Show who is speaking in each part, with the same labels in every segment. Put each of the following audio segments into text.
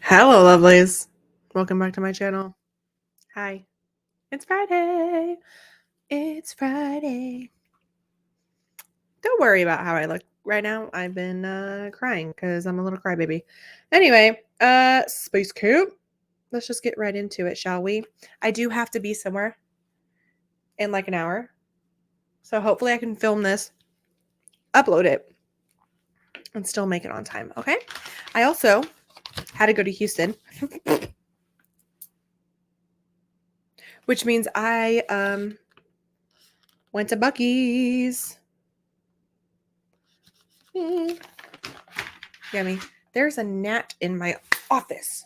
Speaker 1: Hello, lovelies. Welcome back to my channel. Hi. It's Friday. It's Friday. Don't worry about how I look right now. I've been crying because I'm a little crybaby. Anyway, Space Coop. Let's just get right into it, shall we? I do have to be somewhere in like an hour. So hopefully I can film this, upload it, and still make it on time, okay? I also had to go to Houston. Which means I went to Buc-ee's. Yummy. There's a gnat in my office.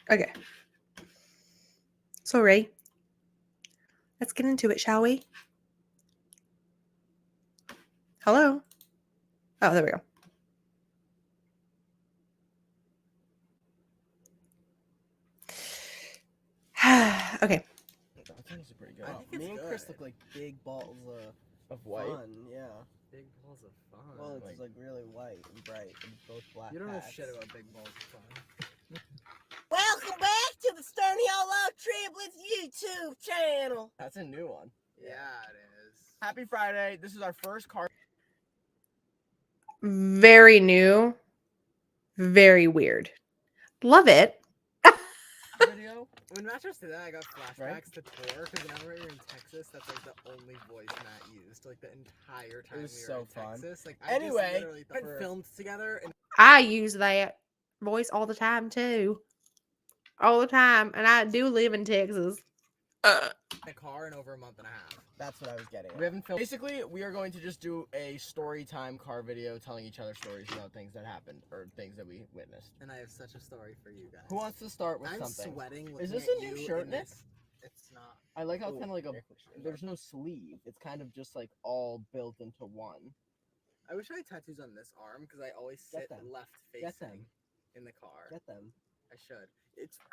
Speaker 1: Okay. So, Ray, let's get into it, shall we? Hello? Oh, there we go. Okay.
Speaker 2: Pretty good.
Speaker 3: I think me and Chris look like big balls
Speaker 2: of white.
Speaker 3: fun. Yeah.
Speaker 4: Big balls of fun.
Speaker 3: Well, it's like really white and bright and both black.
Speaker 4: You don't know
Speaker 3: hats.
Speaker 4: shit about big balls of fun.
Speaker 3: Welcome back to the Sturniolo Triplets YouTube channel.
Speaker 2: That's a new one.
Speaker 4: Yeah, it is.
Speaker 2: Happy Friday. This is our first car
Speaker 1: Very new. Very weird. Love it.
Speaker 2: video.
Speaker 4: When Matt just did that, I got flashbacks
Speaker 2: Right?
Speaker 4: to tour, because whenever we were in Texas, that's like the only voice Matt used, like the entire time
Speaker 2: was
Speaker 4: we were
Speaker 2: so
Speaker 4: in
Speaker 2: fun.
Speaker 4: Texas. Like,
Speaker 2: Anyway,
Speaker 4: I just literally been filmed together, and
Speaker 1: I use that voice all the time, too. All the time. And I do live in Texas.
Speaker 4: in a car in over a month and a half.
Speaker 3: That's what I was getting at.
Speaker 2: We haven't filmed. Basically, we are going to just do a story time car video telling each other stories about things that happened or things that we witnessed.
Speaker 4: And I have such a story for you guys.
Speaker 2: Who wants to start with
Speaker 4: I'm
Speaker 2: something?
Speaker 4: sweating.
Speaker 2: Is
Speaker 4: looking
Speaker 2: this
Speaker 4: at
Speaker 2: a new
Speaker 4: you
Speaker 2: shirt,
Speaker 4: in
Speaker 2: Nick?
Speaker 4: this. It's not.
Speaker 2: I like how it's
Speaker 3: Ooh,
Speaker 2: kind of like a.
Speaker 3: Nick was sure.
Speaker 2: There's no sleeve. It's kind of just like all built into one.
Speaker 4: I wish I had tattoos on this arm, because I always
Speaker 2: Get
Speaker 4: sit
Speaker 2: them.
Speaker 4: left
Speaker 2: Get
Speaker 4: facing
Speaker 2: them.
Speaker 4: in the car.
Speaker 2: Get them.
Speaker 4: I should.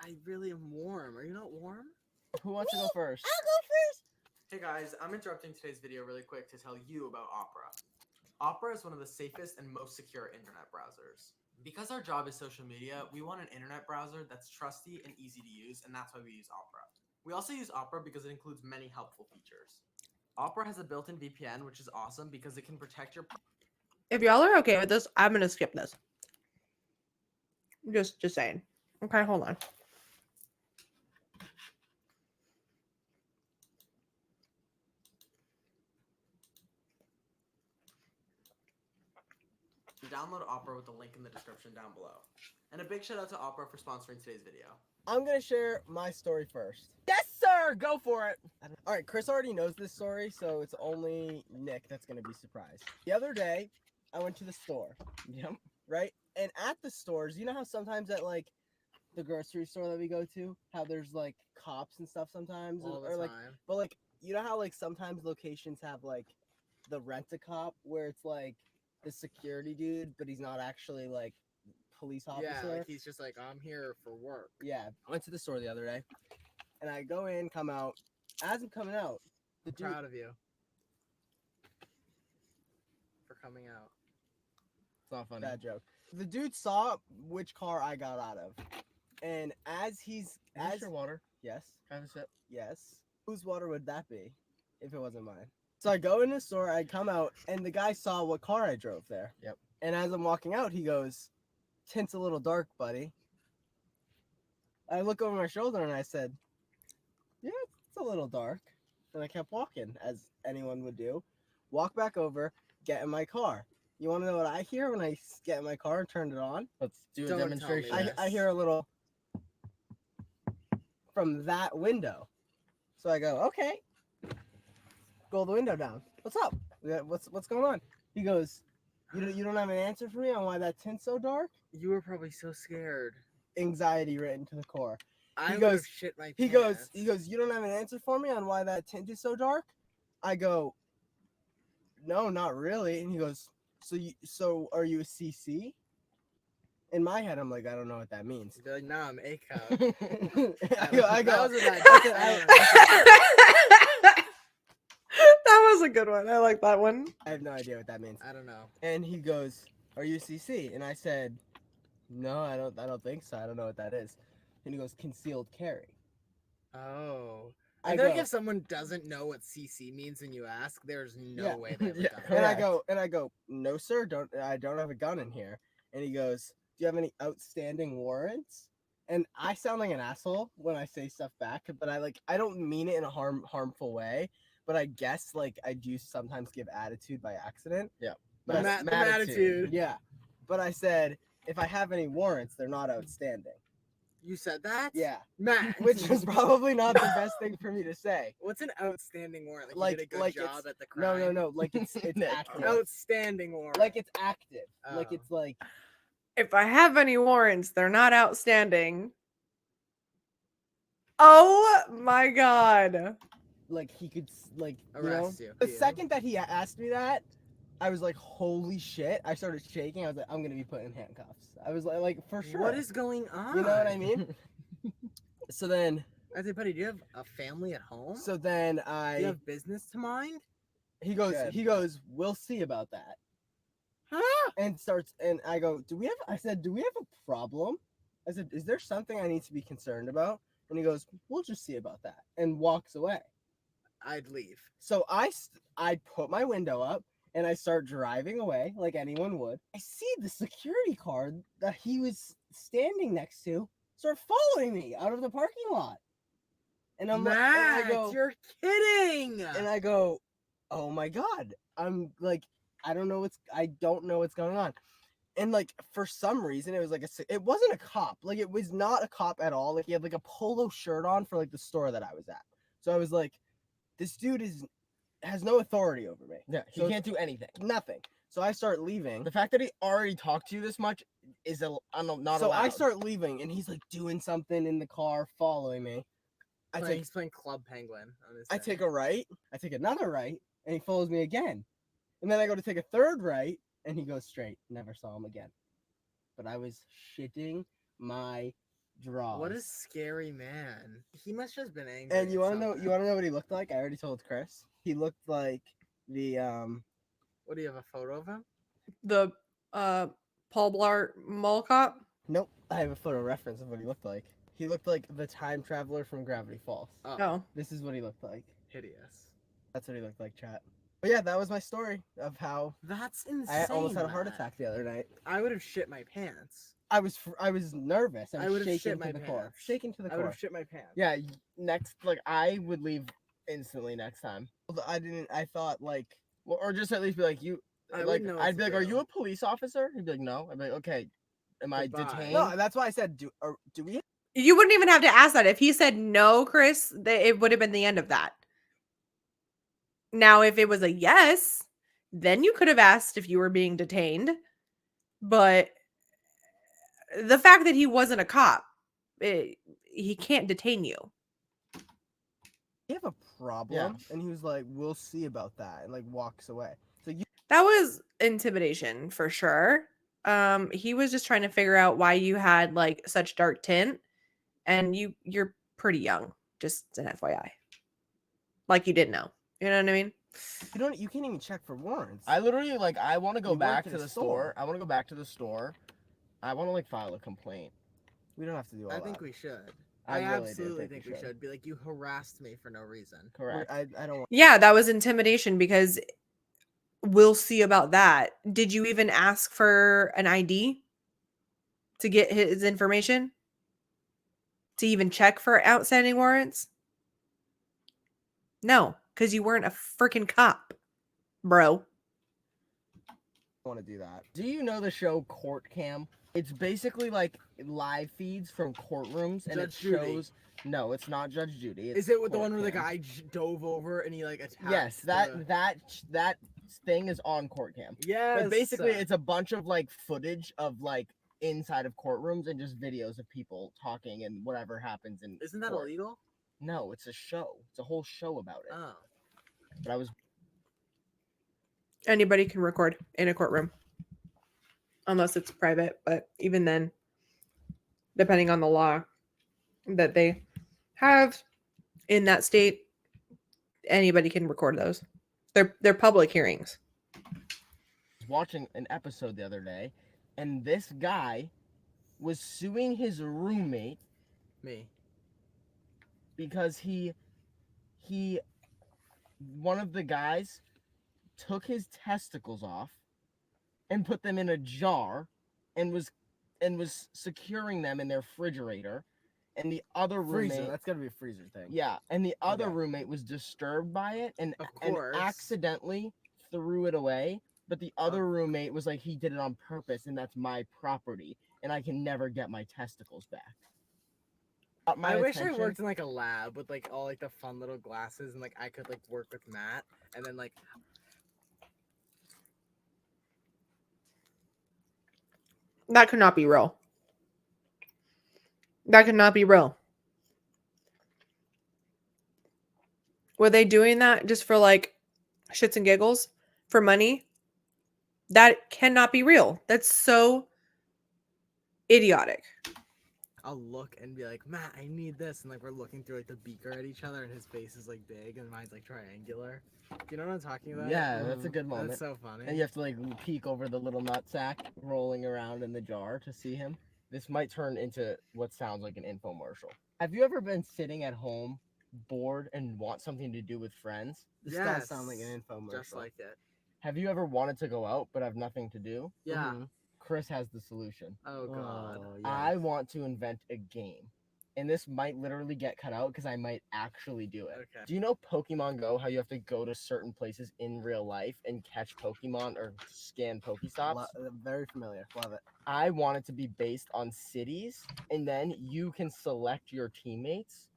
Speaker 4: I really am warm. Are you not warm?
Speaker 2: Who wants to go first?
Speaker 3: I'll go first.
Speaker 5: Hey guys, I'm interrupting today's video really quick to tell you about Opera. Opera is one of the safest and most secure internet browsers. Because our job is social media, we want an internet browser that's trusty and easy to use, and that's why we use Opera. We also use Opera because it includes many helpful features. Opera has a built-in VPN, which is awesome because it can protect your...
Speaker 1: If y'all are okay with this, I'm going to skip this. Just saying. Okay, hold on.
Speaker 5: Download Opera with the link in the description down below. And a big shout out to Opera for sponsoring today's video.
Speaker 3: I'm gonna share my story first.
Speaker 2: Yes, sir. Go for it.
Speaker 3: All right, Chris already knows this story, so it's only Nick that's gonna be surprised. The other day, I went to the store.
Speaker 2: Yep.
Speaker 3: Right? And at the stores, you know how sometimes at like the grocery store that we go to, how there's like cops and stuff sometimes,
Speaker 4: All the
Speaker 3: or like,
Speaker 4: time.
Speaker 3: but like you know how like sometimes locations have like the rent-a-cop where it's like the security dude, but he's not actually like police officer.
Speaker 4: Yeah, like he's just like, I'm here for work.
Speaker 3: Yeah, I went to the store the other day, and I go in, come out. As I'm coming out, the dude.
Speaker 4: Proud of you for coming out.
Speaker 2: It's not funny.
Speaker 3: Bad joke. The dude saw which car I got out of, and as he's
Speaker 2: Is this
Speaker 3: as
Speaker 2: your water?
Speaker 3: yes,
Speaker 2: Have a sip.
Speaker 3: yes, whose water would that be if it wasn't mine? So I go in the store, I come out, and the guy saw what car I drove there.
Speaker 2: Yep.
Speaker 3: And as I'm walking out, he goes, "Tint's a little dark, buddy." I look over my shoulder and I said, "Yeah, it's a little dark." And I kept walking, as anyone would do. Walk back over, get in my car. You want to know what I hear when I get in my car and turn it on?
Speaker 2: Let's do a
Speaker 4: Don't tell me
Speaker 2: demonstration.
Speaker 4: that.
Speaker 3: I hear a little from that window. So I go, okay. Roll the window down. What's up? What's going on? He goes, you don't have an answer for me on why that tint's so dark?
Speaker 4: You were probably so scared.
Speaker 3: Anxiety written to the core.
Speaker 4: I
Speaker 3: goes-
Speaker 4: would've shit my
Speaker 3: He
Speaker 4: pants.
Speaker 3: goes, you don't have an answer for me on why that tint is so dark? I go, no, not really. And he goes, so are you a CC? In my head, I'm like, I don't know what that means.
Speaker 4: He'd be like, nah, I'm A cup.
Speaker 3: I go,
Speaker 4: That was a bad
Speaker 3: I
Speaker 4: joke.
Speaker 1: That was a good one. I like that one.
Speaker 3: I have no idea what that means.
Speaker 4: I don't know.
Speaker 3: And he goes, are you a CC? And I said, no, I don't think so. I don't know what that is. And he goes, concealed carry.
Speaker 4: Oh.
Speaker 3: I
Speaker 4: I feel like
Speaker 3: go-
Speaker 4: if someone doesn't know what CC means and you ask, there's no
Speaker 3: Yeah.
Speaker 4: way they have a
Speaker 2: Yeah.
Speaker 4: gun.
Speaker 3: And I go, no, sir, I don't have a gun in here. And he goes, do you have any outstanding warrants? And I sound like an asshole when I say stuff back, but I don't mean it in a harmful way. But I guess like I do sometimes give attitude by accident.
Speaker 2: Yeah.
Speaker 3: But
Speaker 4: The attitude.
Speaker 3: yeah. But I said, if I have any warrants, they're not outstanding.
Speaker 4: You said that?
Speaker 3: Yeah.
Speaker 4: Matt.
Speaker 3: Which was probably not the best thing for me to say.
Speaker 4: What's an outstanding warrant?
Speaker 3: Like-
Speaker 4: you did a good
Speaker 3: like
Speaker 4: job
Speaker 3: it's-
Speaker 4: at the crime.
Speaker 3: No. Like it's
Speaker 2: Nick.
Speaker 3: active.
Speaker 4: Outstanding warrant.
Speaker 3: Like it's active. Like
Speaker 4: Oh.
Speaker 3: it's like
Speaker 1: If I have any warrants, they're not outstanding. Oh my god.
Speaker 3: like he could like
Speaker 4: Arrest you.
Speaker 3: The
Speaker 4: Yeah.
Speaker 3: second that he asked me that, I was like, holy shit! I started shaking. I was like, I'm gonna be put in handcuffs. I was like for sure.
Speaker 4: What is going on?
Speaker 3: You know what I mean? So then,
Speaker 4: I said, buddy, do you have a family at home?
Speaker 3: so then
Speaker 4: do you
Speaker 3: I
Speaker 4: have business to mind?
Speaker 3: he goes
Speaker 2: Good.
Speaker 3: we'll see about that.
Speaker 4: Huh?
Speaker 3: And starts and I go, do we have a problem? I said, is there something I need to be concerned about? And he goes, we'll just see about that, and walks away.
Speaker 4: I'd leave.
Speaker 3: So I put my window up and I start driving away like anyone would. I see the security guard that he was standing next to start following me out of the parking lot. And I'm like,
Speaker 4: Matt,
Speaker 3: and I go,
Speaker 4: you're kidding.
Speaker 3: and I go, oh my god! I'm like, I don't know what's going on. And like for some reason, it was like it wasn't a cop. Like it was not a cop at all. Like he had like a polo shirt on for like the store that I was at. So I was like, this dude has no authority over me.
Speaker 2: Yeah, he
Speaker 3: So
Speaker 2: can't do anything.
Speaker 3: Nothing. So I start leaving.
Speaker 2: The fact that he already talked to you this much is not
Speaker 3: So
Speaker 2: allowed.
Speaker 3: I start leaving, and he's like doing something in the car, following me.
Speaker 4: He's playing Club Penguin on his
Speaker 3: I
Speaker 4: thing.
Speaker 3: take a right. I take another right, and he follows me again. And then I go to take a third right, and he goes straight. Never saw him again. But I was shitting my drawers.
Speaker 4: What a scary man. He must have just been angry.
Speaker 3: And you
Speaker 4: at
Speaker 3: want to know?
Speaker 4: something.
Speaker 3: You want to know what he looked like? I already told Chris. He looked like the
Speaker 4: What, do you have a photo of him?
Speaker 1: The Paul Blart Mall Cop.
Speaker 3: Nope. I have a photo reference of what he looked like. He looked like the time traveler from Gravity Falls.
Speaker 1: Oh.
Speaker 3: This is what he looked like.
Speaker 4: Hideous.
Speaker 3: That's what he looked like, chat. But yeah, that was my story of how
Speaker 4: That's insane.
Speaker 3: I almost had a heart
Speaker 4: Matt.
Speaker 3: attack the other night.
Speaker 4: I would have shit my pants.
Speaker 3: I was nervous.
Speaker 4: I
Speaker 3: I was
Speaker 4: would've
Speaker 3: shaking
Speaker 4: shit
Speaker 3: to
Speaker 4: my
Speaker 3: the core.
Speaker 4: pants.
Speaker 3: Shaking to the
Speaker 4: I would
Speaker 3: core.
Speaker 4: have shit my pants.
Speaker 2: Yeah, next, like, I would leave instantly next time.
Speaker 3: I didn't. I thought like
Speaker 2: Well, or just at least be like,
Speaker 4: I
Speaker 2: like,
Speaker 4: wouldn't know what
Speaker 2: I'd be
Speaker 4: to
Speaker 2: like, are
Speaker 4: do.
Speaker 2: you a police officer? He'd be like, no. I'd be like, okay, am I
Speaker 4: Goodbye.
Speaker 2: detained?
Speaker 3: no. That's why I said do we?
Speaker 1: You wouldn't even have to ask that. If he said no, Chris, it would have been the end of that. Now, if it was a yes, then you could have asked if you were being detained. But the fact that he wasn't a cop, he can't detain you.
Speaker 3: You have a problem? And he was like, we'll see about that, and like walks away. So you
Speaker 1: That was intimidation for sure. He was just trying to figure out why you had like such dark tint, and you're pretty young. Just an FYI. Like you didn't know. You know what I mean?
Speaker 3: you can't even check for warrants.
Speaker 2: I literally, like, I want to go
Speaker 3: You work
Speaker 2: back
Speaker 3: at
Speaker 2: to
Speaker 3: a
Speaker 2: the
Speaker 3: store.
Speaker 2: store. I want to go back to the store. I want to, like, file a complaint.
Speaker 3: We don't have to do all
Speaker 4: I
Speaker 3: that.
Speaker 4: think we should.
Speaker 3: I
Speaker 4: I,
Speaker 3: really do
Speaker 4: absolutely
Speaker 3: think
Speaker 4: think
Speaker 3: we
Speaker 4: we should. Be like, you harassed me for no reason.
Speaker 2: Correct.
Speaker 3: I don't want.
Speaker 1: Yeah, that was intimidation because we'll see about that. Did you even ask for an ID to get his information? To even check for outstanding warrants? No, because you weren't a freaking cop, bro.
Speaker 3: Want to do that.
Speaker 2: Do you know the show Court Cam? It's basically like live feeds from courtrooms, and
Speaker 4: Judge
Speaker 2: it
Speaker 4: Judy.
Speaker 2: shows. No, it's not Judge Judy. It's
Speaker 4: Is it with the
Speaker 2: Court
Speaker 4: one where the
Speaker 2: Cam.
Speaker 4: guy dove over and he like attacked?
Speaker 2: Yes,
Speaker 4: the...
Speaker 2: that thing is on Court Cam.
Speaker 4: Yes.
Speaker 2: But basically, it's a bunch of like footage of like inside of courtrooms and just videos of people talking and whatever happens in.
Speaker 4: Isn't that
Speaker 2: court.
Speaker 4: illegal?
Speaker 2: No, it's a show. It's a whole show about it.
Speaker 4: Oh.
Speaker 2: But I was
Speaker 1: Anybody can record in a courtroom. Unless it's private, but even then, depending on the law that they have in that state, anybody can record those. They're public hearings.
Speaker 2: watching an episode the other day, and this guy was suing his roommate
Speaker 3: Me.
Speaker 2: because one of the guys took his testicles off and put them in a jar and was securing them in their refrigerator, and the other
Speaker 3: Freezer.
Speaker 2: roommate,
Speaker 3: That's gotta be a freezer thing.
Speaker 2: yeah, and the other
Speaker 3: Okay.
Speaker 2: roommate was disturbed by it and
Speaker 3: Of
Speaker 2: and
Speaker 3: course.
Speaker 2: accidentally threw it away, but the other roommate was like, he did it on purpose and that's my property and I can never get my testicles back.
Speaker 3: I wish I worked in like a lab with like all like the fun little glasses and like I could like work with Matt and then like
Speaker 1: That could not be real. That could not be real. Were they doing that just for like shits and giggles? For money? That cannot be real. That's so idiotic.
Speaker 3: I'll look and be like, Matt, I need this, and like we're looking through like the beaker at each other, and his face is like big, and mine's like triangular. Do you know what I'm talking about?
Speaker 2: Yeah, that's a good moment.
Speaker 3: That's so funny.
Speaker 2: And you have to like peek over the little nut sack rolling around in the jar to see him. This might turn into what sounds like an infomercial. Have you ever been sitting at home, bored, and want something to do with friends?
Speaker 3: This does sound like an infomercial. Just like it.
Speaker 2: Have you ever wanted to go out but have nothing to do?
Speaker 3: Yeah.
Speaker 2: Mhm. Chris has the solution.
Speaker 3: Oh god.
Speaker 2: I want to invent a game. And this might literally get cut out because I might actually do it.
Speaker 3: Okay.
Speaker 2: Do you know Pokemon Go, how you have to go to certain places in real life and catch Pokemon or scan Pokestops?
Speaker 3: Very familiar. Love it.
Speaker 2: I want it to be based on cities, and then you can select your teammates,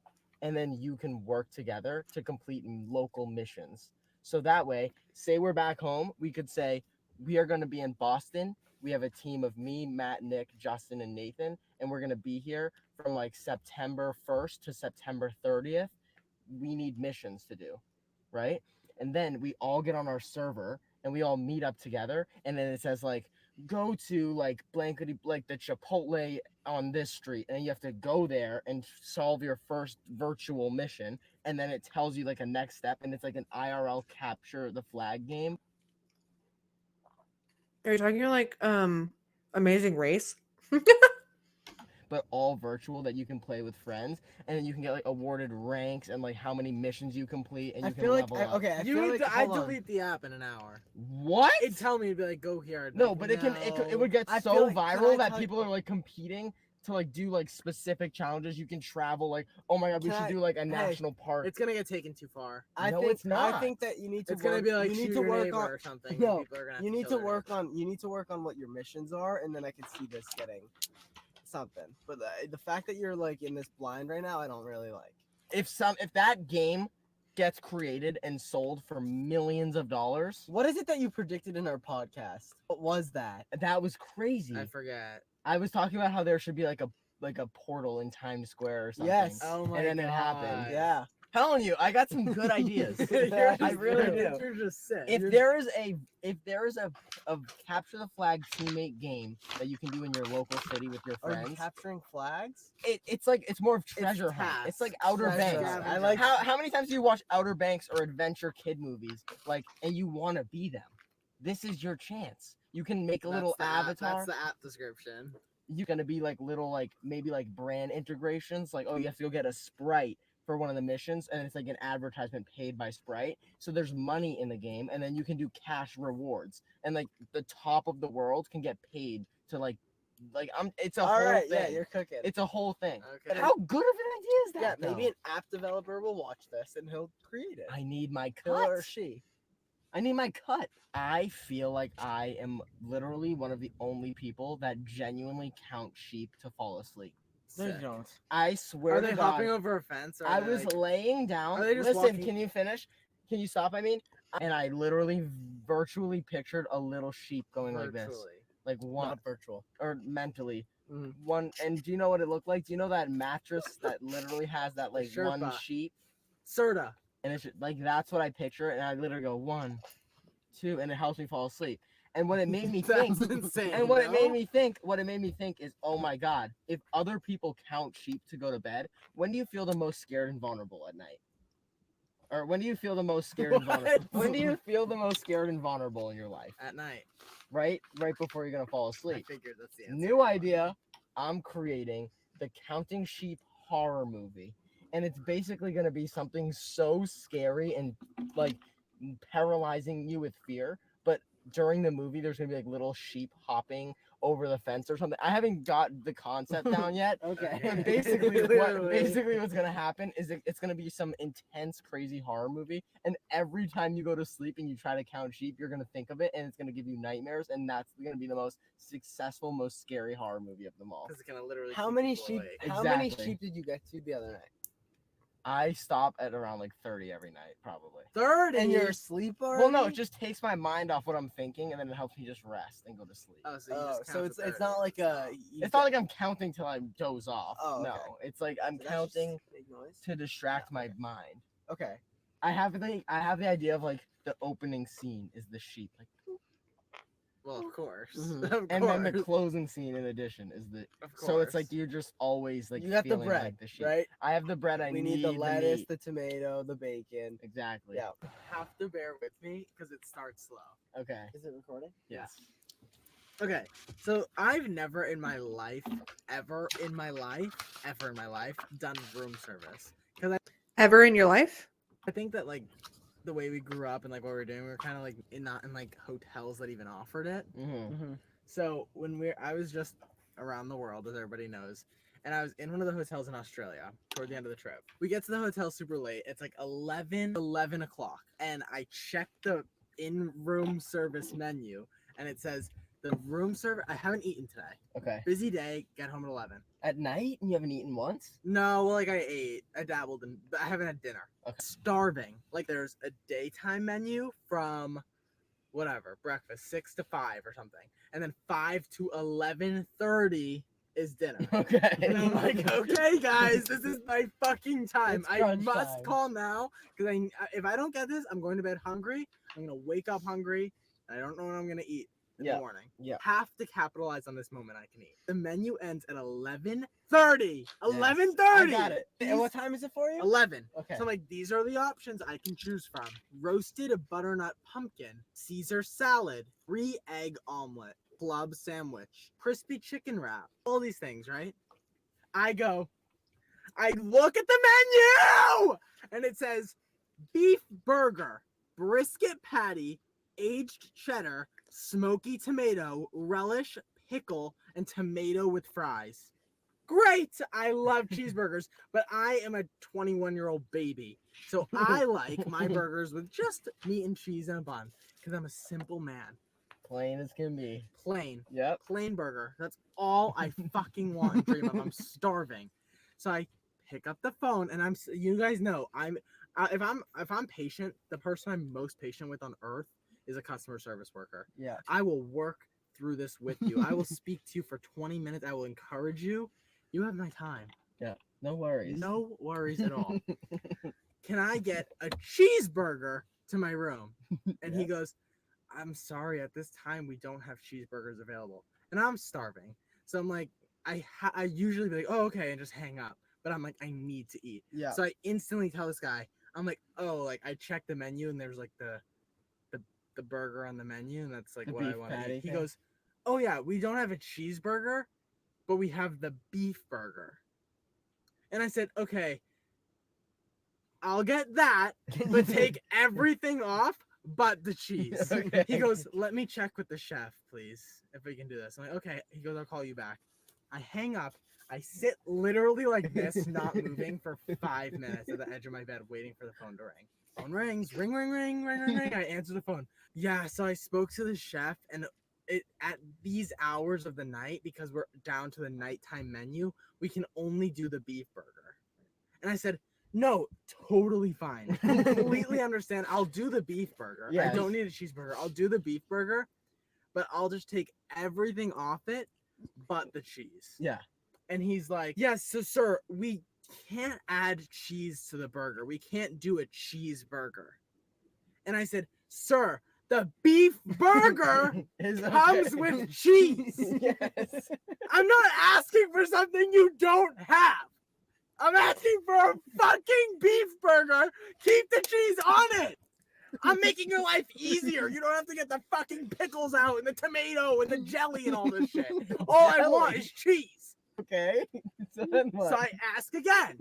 Speaker 2: and then you can work together to complete local missions. So that way, say we're back home, we could say, we are going to be in Boston. We have a team of me, Matt, Nick, Justin, and Nathan, and we're going to be here from like September 1st to September 30th. We need missions to do, right? And then we all get on our server and we all meet up together, and then it says like, go to like blankety like the Chipotle on this street, and you have to go there and solve your first virtual mission, and then it tells you like a next step, and it's like an IRL capture the flag game.
Speaker 1: Are you talking like Amazing Race?
Speaker 2: But all virtual that you can play with friends, and then you can get like awarded ranks and like how many missions you complete, and you can level up.
Speaker 3: I delete the app in an hour.
Speaker 2: What?
Speaker 3: It'd tell me to be like, go here.
Speaker 2: No,
Speaker 3: like,
Speaker 2: but it would get
Speaker 3: I
Speaker 2: so
Speaker 3: feel like- can
Speaker 2: viral
Speaker 3: I
Speaker 2: that
Speaker 3: tell
Speaker 2: people
Speaker 3: you-
Speaker 2: are like competing to like do like specific challenges. You can travel like, oh my god, we
Speaker 3: Can
Speaker 2: should
Speaker 3: I-
Speaker 2: do like a
Speaker 3: hey,
Speaker 2: national park.
Speaker 3: It's gonna get taken too far.
Speaker 2: No, it's not.
Speaker 3: I think that you need to.
Speaker 5: It's gonna be like
Speaker 3: you need
Speaker 5: shoot
Speaker 3: to
Speaker 5: your
Speaker 3: work
Speaker 5: neighbor
Speaker 3: on
Speaker 5: or something.
Speaker 3: No,
Speaker 5: and people are gonna have
Speaker 3: you need
Speaker 5: kill
Speaker 3: to
Speaker 5: their
Speaker 3: work
Speaker 5: neighbor.
Speaker 3: on. You need to work on what your missions are, and then I can see this getting something. But the fact that you're like in this blind right now, I don't really like.
Speaker 2: If that game gets created and sold for millions of dollars,
Speaker 3: What is it that you predicted in our podcast? What was that?
Speaker 2: that was crazy.
Speaker 5: I forget.
Speaker 2: I was talking about how there should be like a portal in Times Square or something.
Speaker 3: Yes.
Speaker 5: Oh my
Speaker 2: and then
Speaker 5: god.
Speaker 2: it happened.
Speaker 3: Yeah.
Speaker 2: Telling you, I got some good ideas. I really do.
Speaker 5: You're just sick.
Speaker 2: If there is a capture the flag teammate game that you can do in your local city with your
Speaker 3: Are you
Speaker 2: friends,
Speaker 3: capturing flags?
Speaker 2: it's more of treasure hunt.
Speaker 5: tasks.
Speaker 2: It's like Outer
Speaker 3: Treasure
Speaker 2: Banks.
Speaker 3: hunt.
Speaker 5: I
Speaker 3: like-
Speaker 2: How many times do you watch Outer Banks or adventure kid movies like and you want to be them? This is your chance. You can make a little avatar.
Speaker 5: That's the app description.
Speaker 2: You're gonna be like little like maybe like brand integrations. Like, oh, you have to go get a Sprite for one of the missions, and it's like an advertisement paid by Sprite. So there's money in the game, and then you can do cash rewards, and like the top of the world can get paid to like it's a
Speaker 3: All
Speaker 2: whole
Speaker 3: right.
Speaker 2: thing.
Speaker 3: Yeah, you're cooking.
Speaker 2: It's a whole thing.
Speaker 5: Okay.
Speaker 2: How good of an idea is
Speaker 3: yeah,
Speaker 2: that?
Speaker 3: maybe
Speaker 2: though?
Speaker 3: an app developer will watch this and he'll create it.
Speaker 2: I need my
Speaker 3: He'll
Speaker 2: cut.
Speaker 3: or she.
Speaker 2: I need my cut. I feel like I am literally one of the only people that genuinely count sheep to fall asleep.
Speaker 3: No, you
Speaker 5: Sick.
Speaker 3: don't.
Speaker 2: I swear
Speaker 5: Are
Speaker 2: to
Speaker 5: they
Speaker 2: God,
Speaker 5: hopping over a fence? Or
Speaker 2: I
Speaker 5: are they,
Speaker 2: was
Speaker 5: like,
Speaker 2: laying down.
Speaker 5: are they just
Speaker 2: Listen,
Speaker 5: walking-
Speaker 2: can you finish? Can you stop? I mean, and I literally virtually pictured a little sheep going like this,
Speaker 5: virtually?
Speaker 2: like one
Speaker 3: Not virtual.
Speaker 2: or mentally.
Speaker 3: Mhm.
Speaker 2: One, and do you know what it looked like? Do you know that mattress that literally has that like one
Speaker 5: Sherpa.
Speaker 2: sheep?
Speaker 5: Serta.
Speaker 2: And it's like that's what I picture, and I literally go 1, 2, and it helps me fall asleep. And what it made me think,
Speaker 5: That's insane.
Speaker 2: and what it made
Speaker 5: no?
Speaker 2: me think, is, oh my god, if other people count sheep to go to bed, when do you feel the most scared and vulnerable at night? Or when do you feel the most scared and vulnerable?
Speaker 5: What?
Speaker 2: When do you feel the most scared and vulnerable in your life?
Speaker 5: At night.
Speaker 2: Right before you're gonna fall
Speaker 5: I
Speaker 2: asleep.
Speaker 5: figured that's the answer.
Speaker 2: New idea. I'm creating the Counting Sheep horror movie. And it's basically going to be something so scary and like paralyzing you with fear. But during the movie, there's going to be like little sheep hopping over the fence or something. I haven't got the concept down yet.
Speaker 3: Okay.
Speaker 2: But basically,
Speaker 3: Literally.
Speaker 2: what's gonna happen is it's gonna be some intense, crazy horror movie, and every time you go to sleep and you try to count sheep, you're gonna think of it, and it's gonna give you nightmares, and that's gonna be the most successful, most scary horror movie of them all.
Speaker 5: Because it's gonna literally.
Speaker 3: How
Speaker 5: keep
Speaker 3: many
Speaker 5: people
Speaker 3: sheep?
Speaker 5: awake.
Speaker 3: How many
Speaker 2: Exactly.
Speaker 3: sheep did you get to the other night?
Speaker 2: I stop at around like 30 every night, probably.
Speaker 5: 30.
Speaker 3: And you're asleep already?
Speaker 2: Well, no, it just takes my mind off what I'm thinking, and then it helps me just rest and go to sleep.
Speaker 5: Oh, so, you
Speaker 3: Oh,
Speaker 5: just
Speaker 3: so
Speaker 5: count
Speaker 3: it's
Speaker 5: to
Speaker 3: it's
Speaker 5: 30.
Speaker 3: not like a.
Speaker 2: It's not like I'm counting till I doze off.
Speaker 3: Oh, okay.
Speaker 2: No, it's like I'm
Speaker 3: So that's just
Speaker 2: counting
Speaker 3: big noise.
Speaker 2: to distract
Speaker 3: Yeah,
Speaker 2: my
Speaker 3: okay.
Speaker 2: mind.
Speaker 3: Okay.
Speaker 2: I have the idea of like the opening scene is the sheep, like,
Speaker 5: Well, of course.
Speaker 3: Mhm.
Speaker 5: Of course.
Speaker 2: and then the closing scene in addition is the.
Speaker 5: Of
Speaker 2: So it's like
Speaker 5: course.
Speaker 2: you're just always like
Speaker 3: You got the
Speaker 2: feeling
Speaker 3: bread,
Speaker 2: like the sheep.
Speaker 3: right?
Speaker 2: I have the bread. I
Speaker 3: We
Speaker 2: need
Speaker 3: need the lettuce,
Speaker 2: meat.
Speaker 3: the tomato, the bacon.
Speaker 2: Exactly.
Speaker 3: Yeah.
Speaker 5: Have to bear with me because it starts slow.
Speaker 2: Okay.
Speaker 3: Is it recording?
Speaker 2: Yes.
Speaker 5: Okay, so I've never in my life, ever in my life, done room service. Because
Speaker 1: Ever in your life?
Speaker 5: I think that like the way we grew up and like what we were doing, we were kind of like not in like hotels that even offered it.
Speaker 2: Mm-hmm.
Speaker 5: So I was just around the world, as everybody knows, and I was in one of the hotels in Australia toward the end of the trip. We get to the hotel super late. It's like 11 o'clock, and I check the in-room service menu, and it says the room service. I haven't eaten today.
Speaker 2: Okay.
Speaker 5: Busy day. Get home at 11.
Speaker 2: At night, and you haven't eaten once.
Speaker 5: No, well, like I ate. I dabbled in, but I haven't had dinner.
Speaker 2: Okay.
Speaker 5: Starving. Like there's a daytime menu from whatever, breakfast 6 to 5 or something, and then 5 to 11:30 is dinner.
Speaker 2: Okay.
Speaker 5: And I'm like, okay, guys, this is my fucking time.
Speaker 2: It's
Speaker 5: I
Speaker 2: crunch
Speaker 5: must
Speaker 2: time.
Speaker 5: call now because if I don't get this, I'm going to bed hungry. I'm gonna wake up hungry. And I don't know what I'm gonna eat in
Speaker 2: Yeah,
Speaker 5: the morning.
Speaker 2: yeah.
Speaker 5: Have to capitalize on this moment I can eat. The menu ends at 11:30. 11:30.
Speaker 2: I got it.
Speaker 3: And what time is it for you?
Speaker 5: 11.
Speaker 2: Okay.
Speaker 5: So I'm like, these are the options I can choose from: roasted butternut pumpkin, Caesar salad, 3-egg omelet, club sandwich, crispy chicken wrap. All these things, right? I look at the menu, and it says beef burger, brisket patty, aged cheddar, smoky tomato, relish, pickle, and tomato with fries. Great! I love cheeseburgers, but I am a 21-year-old baby. So I like my burgers with just meat and cheese and a bun because I'm a simple man.
Speaker 2: Plain as can be.
Speaker 5: Plain.
Speaker 2: Yep.
Speaker 5: Plain burger. That's all I fucking want and dream of. I'm starving. So I pick up the phone and you guys know if I'm patient, the person I'm most patient with on earth is a customer service worker.
Speaker 2: Yeah.
Speaker 5: I will work through this with you. I will speak to you for 20 minutes. I will encourage you. You have my time.
Speaker 2: No worries.
Speaker 5: No worries at all. Can I get a cheeseburger to my room? And he goes, I'm sorry, at this time we don't have cheeseburgers available. And I'm starving. So I'm like, I usually be like, oh, okay, and just hang up. But I'm like, I need to eat.
Speaker 2: Yeah.
Speaker 5: So I instantly tell this guy, I'm like, oh, like I checked the menu and there's like the burger on the menu, and that's like
Speaker 2: The
Speaker 5: what I
Speaker 2: beef
Speaker 5: want to
Speaker 2: patty
Speaker 5: eat. He
Speaker 2: thing?
Speaker 5: goes, oh yeah, we don't have a cheeseburger, but we have the beef burger. And I said, okay, I'll get that, but take everything off but the cheese.
Speaker 2: Okay.
Speaker 5: He goes, let me check with the chef, please, if we can do this. I'm like, okay. He goes, I'll call you back. I hang up. I sit literally like this, not moving for 5 minutes at the edge of my bed, waiting for the phone to ring. Phone rings, ring, ring, ring, ring, ring, ring. I answer the phone. Yeah, so I spoke to the chef, and at these hours of the night, because we're down to the nighttime menu, we can only do the beef burger. And I said, no, totally fine. Completely understand. I'll do the beef burger.
Speaker 2: Yes.
Speaker 5: I don't need a cheeseburger. I'll do the beef burger, but I'll just take everything off it but the cheese.
Speaker 2: Yeah.
Speaker 5: And he's like, yes, so sir, we can't add cheese to the burger. We can't do a cheeseburger. And I said, sir, the beef burger comes with cheese.
Speaker 2: Yes.
Speaker 5: I'm not asking for something you don't have. I'm asking for a fucking beef burger. Keep the cheese on it. I'm making your life easier. You don't have to get the fucking pickles out and the tomato and the jelly and all this shit. All I want is cheese.
Speaker 2: Okay. So then what?
Speaker 3: So I ask again.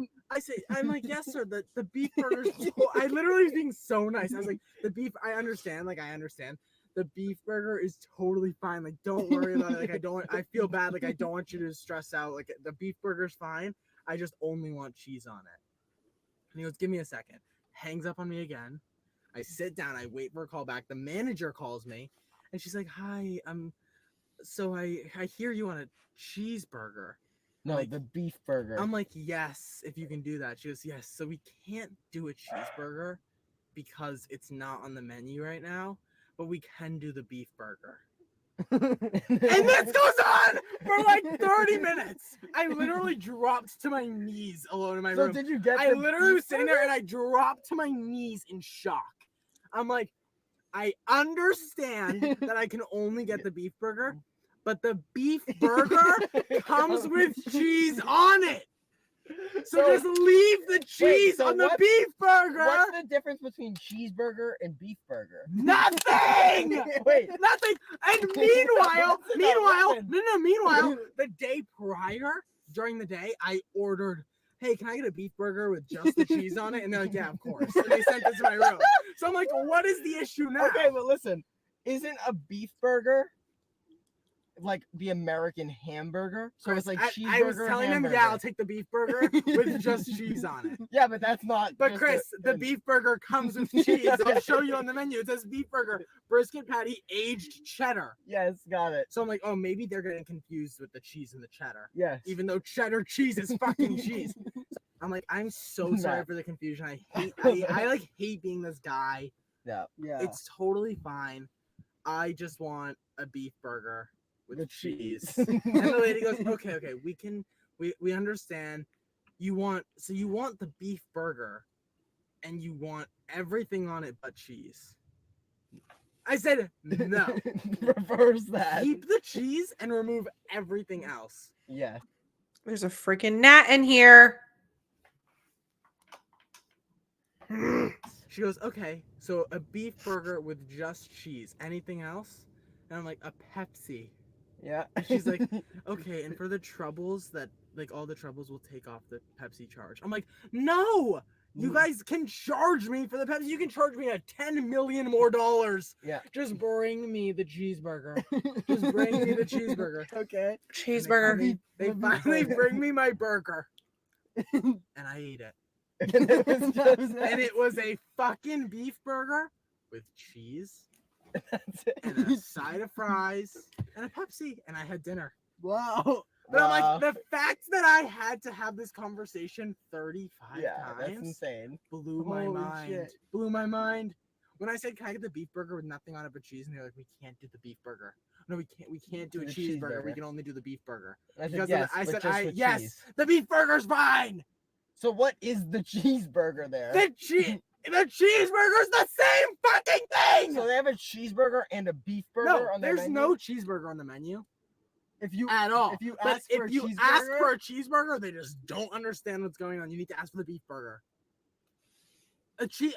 Speaker 3: I'm like, yes, sir. The beef burger's. I literally was being so nice. I was like, the beef. I understand. Like, I understand. The beef burger is totally fine. Like, don't worry about it. Like, I feel bad. Like, I don't want you to stress out. Like, the beef burger's fine. I just only want cheese on it. And he goes, give me a second. Hangs up on me again. I sit down. I wait for a call back. The manager calls me, and she's like, hi. So I hear you want a cheeseburger.
Speaker 2: No,
Speaker 3: like-
Speaker 2: the beef burger.
Speaker 3: I'm like, yes, if you can do that. She goes, yes. So we can't do a cheeseburger because it's not on the menu right now, but we can do the beef burger. And this goes on for like 30 minutes. I literally dropped to my knees alone in my
Speaker 2: So
Speaker 3: room.
Speaker 2: did you get?
Speaker 3: I
Speaker 2: the
Speaker 3: literally
Speaker 2: beef
Speaker 3: was sitting there
Speaker 2: burger?
Speaker 3: and I dropped to my knees in shock. I'm like, I understand that I can only get the beef burger, but the beef burger comes with cheese on it. So just leave the cheese
Speaker 2: so
Speaker 3: on the
Speaker 2: what's-
Speaker 3: beef burger.
Speaker 2: What's the difference between cheeseburger and beef burger?
Speaker 3: Nothing.
Speaker 2: Wait.
Speaker 3: Nothing. And meanwhile, meanwhile, the day prior, during the day, I ordered, hey, can I get a beef burger with just the cheese on it? And they're like, yeah, of course. And they sent it to my room. So I'm like, what is the issue now?
Speaker 2: Okay, but listen, isn't a beef burger like the American hamburger? So it's like cheeseburger.
Speaker 3: I was telling them,
Speaker 2: hamburger.
Speaker 3: yeah, I'll take the beef burger with just cheese on it.
Speaker 2: Yeah, but that's not.
Speaker 3: But
Speaker 2: just
Speaker 3: Chris, the
Speaker 2: and-
Speaker 3: beef burger comes with cheese. I'll show you on the menu. It says beef burger, brisket patty, aged cheddar.
Speaker 2: Yes, got it.
Speaker 3: So I'm like, oh, maybe they're getting confused with the cheese and the cheddar.
Speaker 2: Yes.
Speaker 3: Even though cheddar cheese is fucking cheese. I'm like, I'm so sorry
Speaker 2: Nah.
Speaker 3: for the confusion. I like hate being this guy.
Speaker 2: Yeah.
Speaker 3: Yeah. It's totally fine. I just want a beef burger with cheese. And the lady goes, okay, we understand. You want the beef burger and you want everything on it but cheese. I said no.
Speaker 2: Reverse that.
Speaker 3: Keep the cheese and remove everything else.
Speaker 2: Yeah.
Speaker 1: There's a freaking gnat in here.
Speaker 3: She goes, okay, so a beef burger with just cheese. Anything else? And I'm like, a Pepsi.
Speaker 2: Yeah.
Speaker 3: She's like, okay, and for the troubles that, like, all the troubles will take off the Pepsi charge. I'm like, no! You guys can charge me for the Pepsi. You can charge me $10 million more.
Speaker 2: Yeah.
Speaker 3: Just bring me the cheeseburger. Just bring me the cheeseburger.
Speaker 2: Okay.
Speaker 1: Cheeseburger.
Speaker 3: They finally bring me my burger. And I ate it.
Speaker 2: And it was just
Speaker 3: And it was a fucking beef burger with cheese
Speaker 2: that's it.
Speaker 3: and a side of fries and a Pepsi. And I had dinner.
Speaker 4: Wow.
Speaker 3: But I'm
Speaker 2: Wow.
Speaker 3: like, the fact that I had to have this conversation 35
Speaker 2: Yeah, that's
Speaker 3: times
Speaker 2: insane.
Speaker 3: blew my
Speaker 2: Holy
Speaker 3: mind.
Speaker 2: shit.
Speaker 3: Blew my mind. When I said, can I get the beef burger with nothing on it but cheese? And they're like, we can't do the beef burger. No, we can't do a
Speaker 2: The
Speaker 3: cheeseburger. We
Speaker 2: cheeseburger.
Speaker 3: can only do the beef burger.
Speaker 2: I said
Speaker 3: Because
Speaker 2: yes,
Speaker 3: I
Speaker 2: but
Speaker 3: said,
Speaker 2: just with
Speaker 3: yes,
Speaker 2: cheese.
Speaker 3: the beef burger's fine.
Speaker 2: So what is the cheeseburger there?
Speaker 3: The cheeseburger's the same fucking thing.
Speaker 2: So they have a cheeseburger and a beef burger
Speaker 3: No,
Speaker 2: on their
Speaker 3: there's
Speaker 2: menu?
Speaker 3: no cheeseburger on the menu
Speaker 2: If you
Speaker 3: at all.
Speaker 2: if you
Speaker 3: But
Speaker 2: ask for
Speaker 3: if
Speaker 2: a
Speaker 3: you
Speaker 2: cheeseburger,
Speaker 3: ask for a cheeseburger, they just don't understand what's going on. You need to ask for the beef burger.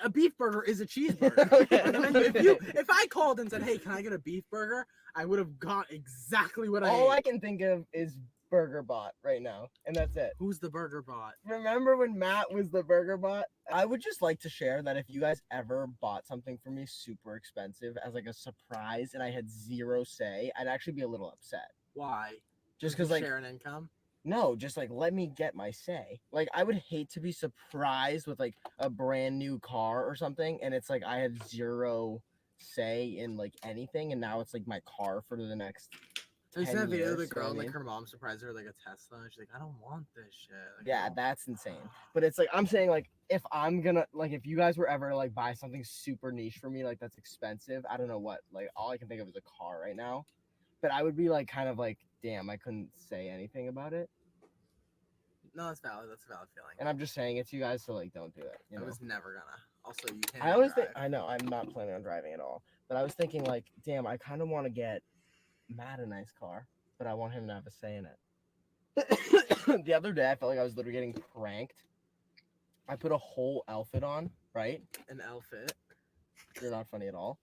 Speaker 3: A beef burger is a cheeseburger.
Speaker 2: Okay.
Speaker 3: On the menu. If I called and said, "Hey, can I get a beef burger?" I would have got exactly what
Speaker 2: all
Speaker 3: I
Speaker 2: I
Speaker 3: ate.
Speaker 2: can think of is Burger Bot right now, and that's it.
Speaker 3: Who's the burger bot?
Speaker 2: Remember when Matt was the Burger Bot? I would just like to share that if you guys ever bought something for me super expensive as like a surprise and I had zero say, I'd actually be a little upset.
Speaker 3: Why?
Speaker 2: Just because like
Speaker 3: share an income.
Speaker 2: no, just like let me get my say. Like I would hate to be surprised with like a brand new car or something, and it's like I had zero say in like anything, and now it's like my car for the next.
Speaker 3: There's
Speaker 2: 10
Speaker 3: that video of the
Speaker 2: years, you know
Speaker 3: girl
Speaker 2: what I
Speaker 3: and like
Speaker 2: mean?
Speaker 3: her mom surprised her with, like a Tesla. And she's like, I don't want this shit. Like,
Speaker 2: Yeah,
Speaker 3: no.
Speaker 2: that's insane. But it's like I'm saying like if I'm gonna like if you guys were ever to like buy something super niche for me like that's expensive, I don't know what. Like all I can think of is a car right now. But I would be like kind of like, damn, I couldn't say anything about it.
Speaker 3: No, that's valid. That's a valid feeling.
Speaker 2: And I'm just saying it to you guys, so like don't do it. You
Speaker 3: I
Speaker 2: know?
Speaker 3: was never gonna. Also, you can't.
Speaker 2: I always think
Speaker 3: drive.
Speaker 2: I know I'm not planning on driving at all. But I was thinking like, damn, I kind of want to get Matt a nice car, but I want him to have a say in it. The other day I felt like I was literally getting pranked. I put a whole outfit on, right?
Speaker 3: an outfit.
Speaker 2: You're not funny at all.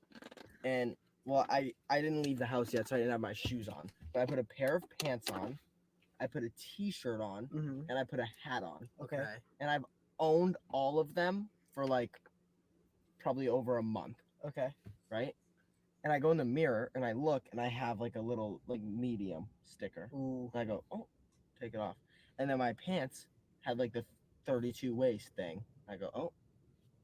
Speaker 2: And well, I didn't leave the house yet, so I didn't have my shoes on. But I put a pair of pants on, I put a t-shirt on,
Speaker 3: Mm-hmm.
Speaker 2: and I put a hat on.
Speaker 3: Okay.
Speaker 2: And I've owned all of them for like probably over a month,
Speaker 3: Okay.
Speaker 2: right? And I go in the mirror and I look and I have like a little like medium sticker.
Speaker 3: Ooh.
Speaker 2: And I go, oh, take it off. And then my pants had like the 32 waist thing. I go, oh,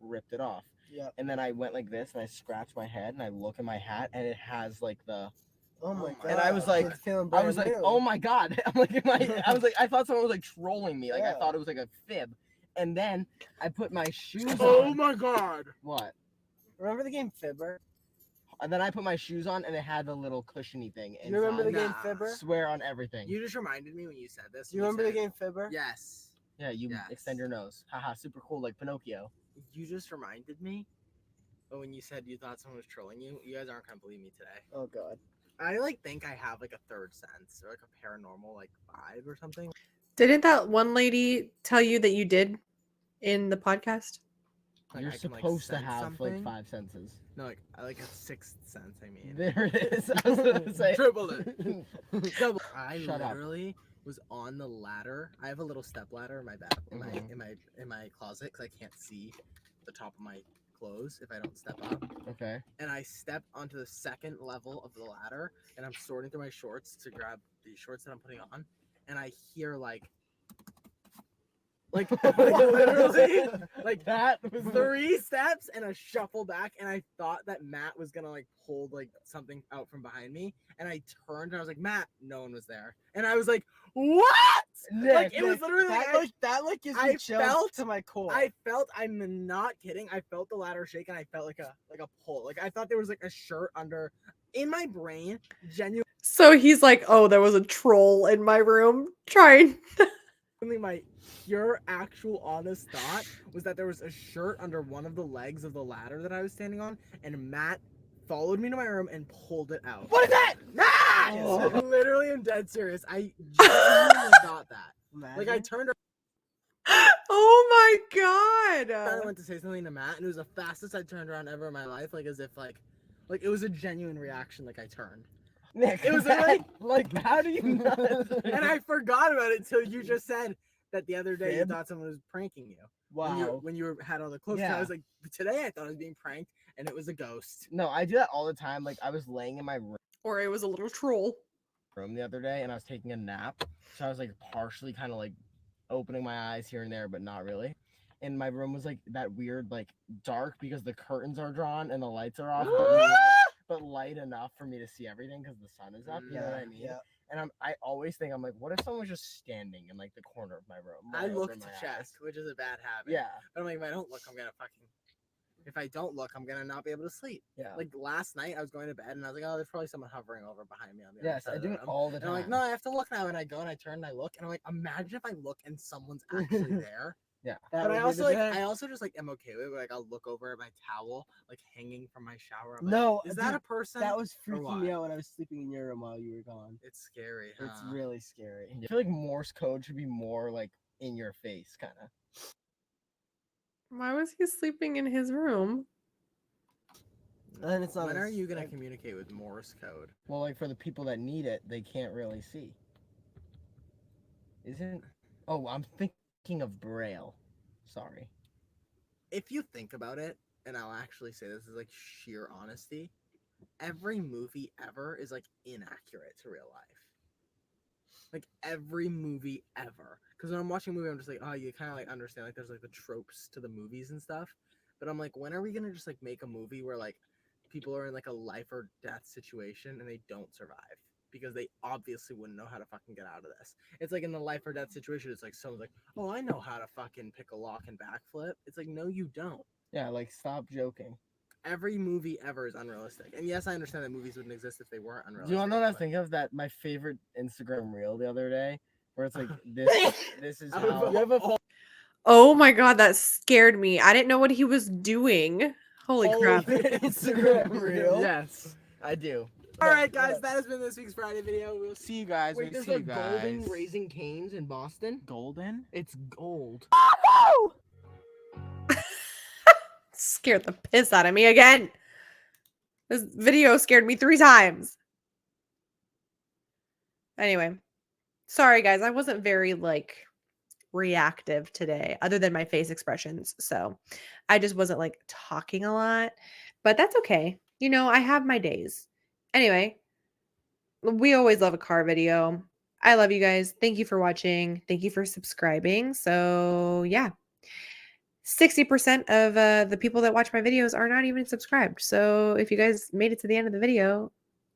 Speaker 2: ripped it off.
Speaker 3: Yep.
Speaker 2: And then I went like this and I scratched my head and I look at my hat and it has like the.
Speaker 3: Oh my
Speaker 5: my
Speaker 3: god.
Speaker 2: And I was like-
Speaker 3: It's feeling
Speaker 2: I
Speaker 3: brand
Speaker 2: was like,
Speaker 3: new.
Speaker 2: oh my god! I'm like, I was like, I thought someone was like trolling me. Like I
Speaker 3: Yeah.
Speaker 2: thought it was like a fib. And then I put my shoes
Speaker 5: Oh
Speaker 2: on.
Speaker 5: my god.
Speaker 2: What?
Speaker 3: Remember the game Fibber?
Speaker 2: And then I put my shoes on and it had the little cushiony thing.
Speaker 3: Do you remember the
Speaker 2: inside.
Speaker 3: game
Speaker 5: Nah.
Speaker 3: Fibber?
Speaker 2: Swear on everything.
Speaker 5: You just reminded me when you said this.
Speaker 3: Do you remember the game Fibber?
Speaker 5: Yes.
Speaker 2: Yeah, you
Speaker 5: Yes.
Speaker 2: extend your nose. Haha, super cool, like Pinocchio.
Speaker 5: You just reminded me. But when you said you thought someone was trolling you, you guys aren't gonna believe me today.
Speaker 3: Oh god.
Speaker 5: I like think I have like a third sense or like a paranormal like vibe or something.
Speaker 1: Didn't that one lady tell you that you did in the podcast?
Speaker 5: Like,
Speaker 2: You're
Speaker 5: I can, like,
Speaker 2: supposed to
Speaker 5: sense
Speaker 2: have
Speaker 5: something.
Speaker 2: like 5 senses.
Speaker 5: No, like I like a sixth sense. I mean,
Speaker 2: There it is. I was gonna say.
Speaker 5: Triple it. Double. I
Speaker 2: Shut up.
Speaker 5: literally was on the ladder. I have a little step ladder in my back
Speaker 2: Mhm.
Speaker 5: in my closet because I can't see the top of my clothes if I don't step up.
Speaker 2: Okay.
Speaker 5: And I stepped onto the second level of the ladder, and I'm sorting through my shorts to grab the shorts that I'm putting on, and I hear like literally like
Speaker 2: That was
Speaker 5: 3 steps and a shuffle back, and I thought that Matt was gonna like pull like something out from behind me, and I turned and I was like, Matt, no one was there, and I was like, what? Like it was literally like,
Speaker 3: that gives
Speaker 5: I
Speaker 3: me chills
Speaker 5: felt-
Speaker 3: to my core.
Speaker 5: I felt, I'm not kidding, I felt the ladder shake, and I felt like a pull, like I thought there was like a shirt under. In my brain, genuinely,
Speaker 1: So he's like, oh, there was a troll in my room trying.
Speaker 5: my pure, actual, honest thought was that there was a shirt under one of the legs of the ladder that I was standing on, and Matt followed me to my room and pulled it out.
Speaker 2: What is that?
Speaker 5: Matt!
Speaker 3: Oh.
Speaker 5: I literally am dead serious. I genuinely thought that. Like I
Speaker 3: Imagine.
Speaker 5: turned
Speaker 1: Oh my
Speaker 5: around, I
Speaker 1: god.
Speaker 5: went to say something to Matt, and it was the fastest I turned around ever in my life. Like as if like it was a genuine reaction. Like I turned.
Speaker 2: Nick,
Speaker 5: It was literally-
Speaker 2: like, how do you not?
Speaker 5: And I forgot about it till you just said that the other day you
Speaker 2: Fib?
Speaker 5: thought someone was pranking you.
Speaker 2: Wow.
Speaker 5: When you had all the clothes. And
Speaker 2: Yeah.
Speaker 5: I was like, today I thought I was being pranked, and it was a ghost.
Speaker 2: No, I do that all the time. Like I was laying in my
Speaker 1: Or it was a little troll.
Speaker 2: room the other day and I was taking a nap. So I was like partially kind of like opening my eyes here and there, but not really. And my room was like that weird, like dark because the curtains are drawn and the lights are off, but light enough for me to see everything because the sun is up. You know what I mean?
Speaker 3: Yeah.
Speaker 2: And I always think, I'm like, what if someone was just standing in like the corner of my room? while
Speaker 5: I
Speaker 2: open
Speaker 5: looked to
Speaker 2: my
Speaker 5: check,
Speaker 2: eyes?
Speaker 5: which is a bad habit.
Speaker 2: Yeah.
Speaker 5: But I'm like, if I don't look, I'm gonna fucking. If I don't look, I'm gonna not be able to sleep.
Speaker 2: Yeah.
Speaker 5: Like last night, I was going to bed and I was like, oh, there's probably someone hovering over behind me on the
Speaker 2: Yes,
Speaker 5: other
Speaker 2: I
Speaker 5: side
Speaker 2: do
Speaker 5: of
Speaker 2: it
Speaker 5: the room.
Speaker 2: all the
Speaker 5: And
Speaker 2: time.
Speaker 5: I'm like, no, I have to look now. And I go and I turn and I look and I'm like, imagine if I look and someone's actually there.
Speaker 3: That
Speaker 5: But
Speaker 3: would
Speaker 5: I
Speaker 3: be
Speaker 5: also
Speaker 3: the
Speaker 5: like,
Speaker 3: best.
Speaker 5: I also just like am okay with it. Like I'll look over at my towel, like hanging from my shower. I'm like,
Speaker 3: No,
Speaker 5: is that
Speaker 3: dude,
Speaker 5: a person?
Speaker 3: that was
Speaker 5: or
Speaker 3: freaking me
Speaker 5: what?
Speaker 3: out when I was sleeping in your room while you were gone.
Speaker 5: It's scary. Huh?
Speaker 3: It's really scary.
Speaker 2: I feel like Morse code should be more like in your face, kind of.
Speaker 1: Why was he sleeping in his room?
Speaker 3: And it's not
Speaker 5: When
Speaker 3: as-
Speaker 5: are you gonna
Speaker 3: like-
Speaker 5: communicate with Morse code?
Speaker 2: Well, like for the people that need it, they can't really see. Isn't? Oh, I'm thinking of Braille. Sorry.
Speaker 5: If you think about it, and I'll actually say this is like sheer honesty, every movie ever is like inaccurate to real life. Like every movie ever. Because when I'm watching a movie, I'm just like, oh, you kind of like understand like there's like the tropes to the movies and stuff. But I'm like, when are we gonna just like make a movie where like people are in like a life or death situation and they don't survive? Because they obviously wouldn't know how to fucking get out of this. It's like in the life or death situation, it's like someone's like, oh, I know how to fucking pick a lock and backflip. It's like, no, you don't.
Speaker 2: Yeah, like stop joking.
Speaker 5: Every movie ever is unrealistic. And yes, I understand that movies wouldn't exist if they weren't unrealistic.
Speaker 2: Do you want to know what I was
Speaker 5: but-
Speaker 2: thinking of? That my favorite Instagram reel the other day, where it's like this. This is
Speaker 5: I would-
Speaker 2: how.
Speaker 5: you have a
Speaker 1: Oh my god, that scared me. I didn't know what he was doing. Holy crap.
Speaker 3: Instagram reel.
Speaker 5: Yes.
Speaker 2: I do.
Speaker 5: All right, guys, that has been this week's Friday video. We'll see you guys.
Speaker 2: Wait,
Speaker 5: We'll
Speaker 2: there's
Speaker 5: see
Speaker 2: a
Speaker 5: you
Speaker 2: golden
Speaker 5: guys.
Speaker 2: Raising Cane's in Boston.
Speaker 5: Golden? It's gold.
Speaker 1: Scared the piss out of me again. This video scared me 3 times. Anyway, Sorry, guys. I wasn't very like reactive today, other than my face expressions. So I just wasn't like talking a lot, but that's okay. You know, I have my days. Anyway, we always love a car video. I love you guys. Thank you for watching. Thank you for subscribing. So, yeah. 60% of the people that watch my videos are not even subscribed. So, if you guys made it to the end of the video,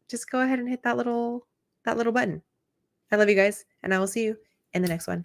Speaker 1: just go ahead and hit that little button. I love you guys, and I will see you in the next one.